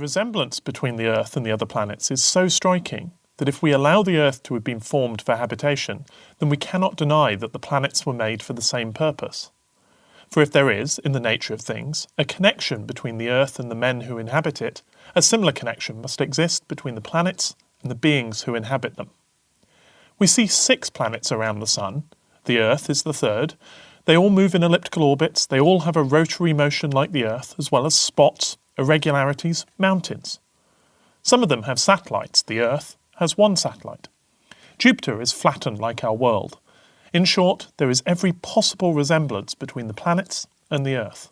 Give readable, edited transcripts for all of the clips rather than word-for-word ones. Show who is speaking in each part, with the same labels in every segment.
Speaker 1: resemblance between the Earth and the other planets is so striking that if we allow the Earth to have been formed for habitation, then we cannot deny that the planets were made for the same purpose. For if there is, in the nature of things, a connection between the Earth and the men who inhabit it, a similar connection must exist between the planets and the beings who inhabit them. We see 6 planets around the Sun. The Earth is the third. They all move in elliptical orbits. They all have a rotary motion like the Earth, as well as spots, irregularities, mountains. Some of them have satellites. The Earth has 1 satellite. Jupiter is flattened like our world. In short, there is every possible resemblance between the planets and the Earth.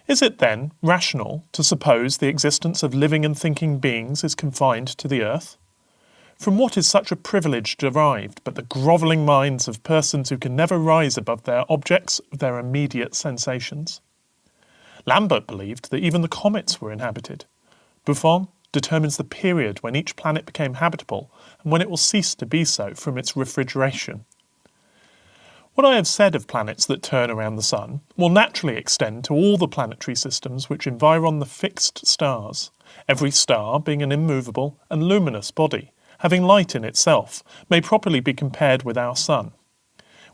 Speaker 1: Is it then rational to suppose the existence of living and thinking beings is confined to the Earth? From what is such a privilege derived but the grovelling minds of persons who can never rise above their objects of their immediate sensations? Lambert believed that even the comets were inhabited. Buffon determines the period when each planet became habitable and when it will cease to be so from its refrigeration. What I have said of planets that turn around the Sun will naturally extend to all the planetary systems which environ the fixed stars, every star being an immovable and luminous body, having light in itself, may properly be compared with our Sun.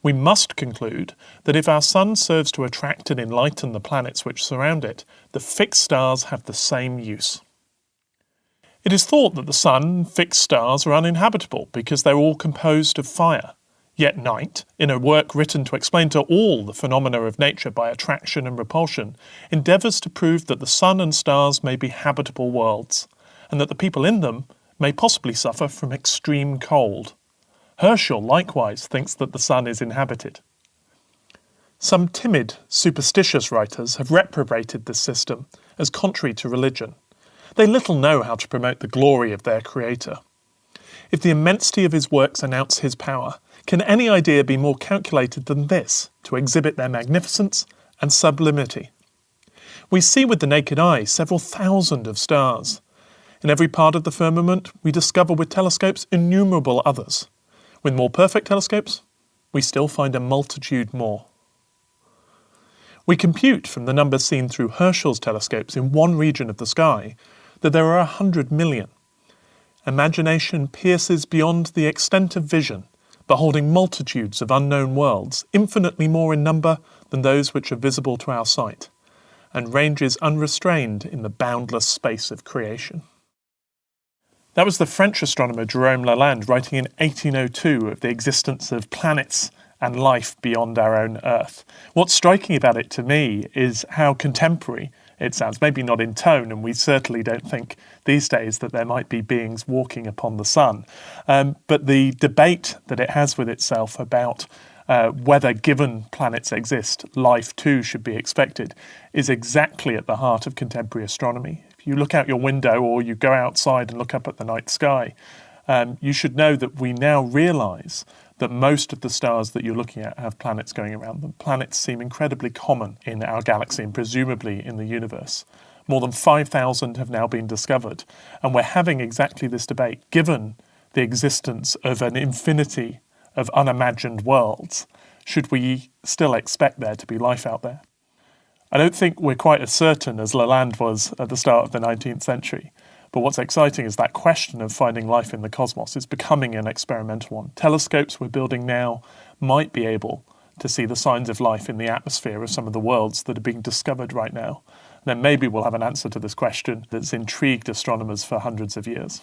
Speaker 1: We must conclude that if our Sun serves to attract and enlighten the planets which surround it, the fixed stars have the same use. It is thought that the Sun and fixed stars are uninhabitable because they are all composed of fire. Yet Knight, in a work written to explain to all the phenomena of nature by attraction and repulsion, endeavours to prove that the Sun and stars may be habitable worlds, and that the people in them may possibly suffer from extreme cold. Herschel likewise thinks that the Sun is inhabited. Some timid, superstitious writers have reprobated this system as contrary to religion. They little know how to promote the glory of their Creator. If the immensity of his works announce his power, can any idea be more calculated than this to exhibit their magnificence and sublimity? We see with the naked eye several thousand of stars. In every part of the firmament we discover with telescopes innumerable others. With more perfect telescopes, we still find a multitude more. We compute from the numbers seen through Herschel's telescopes in one region of the sky that there are 100 million. Imagination pierces beyond the extent of vision, beholding multitudes of unknown worlds, infinitely more in number than those which are visible to our sight, and ranges unrestrained in the boundless space of creation. That was the French astronomer Jérôme Lalande writing in 1802 of the existence of planets and life beyond our own Earth. What's striking about it to me is how contemporary it sounds, maybe not in tone, and we certainly don't think these days that there might be beings walking upon the Sun. But the debate that it has with itself about whether, given planets exist, life too should be expected, is exactly at the heart of contemporary astronomy. If you look out your window or you go outside and look up at the night sky, you should know that we now realise that most of the stars that you're looking at have planets going around them. Planets seem incredibly common in our galaxy and presumably in the universe. More than 5,000 have now been discovered, and we're having exactly this debate. Given the existence of an infinity of unimagined worlds, should we still expect there to be life out there? I don't think we're quite as certain as Lalande was at the start of the 19th century. But what's exciting is that question of finding life in the cosmos is becoming an experimental one. Telescopes we're building now might be able to see the signs of life in the atmosphere of some of the worlds that are being discovered right now. Then maybe we'll have an answer to this question that's intrigued astronomers for hundreds of years.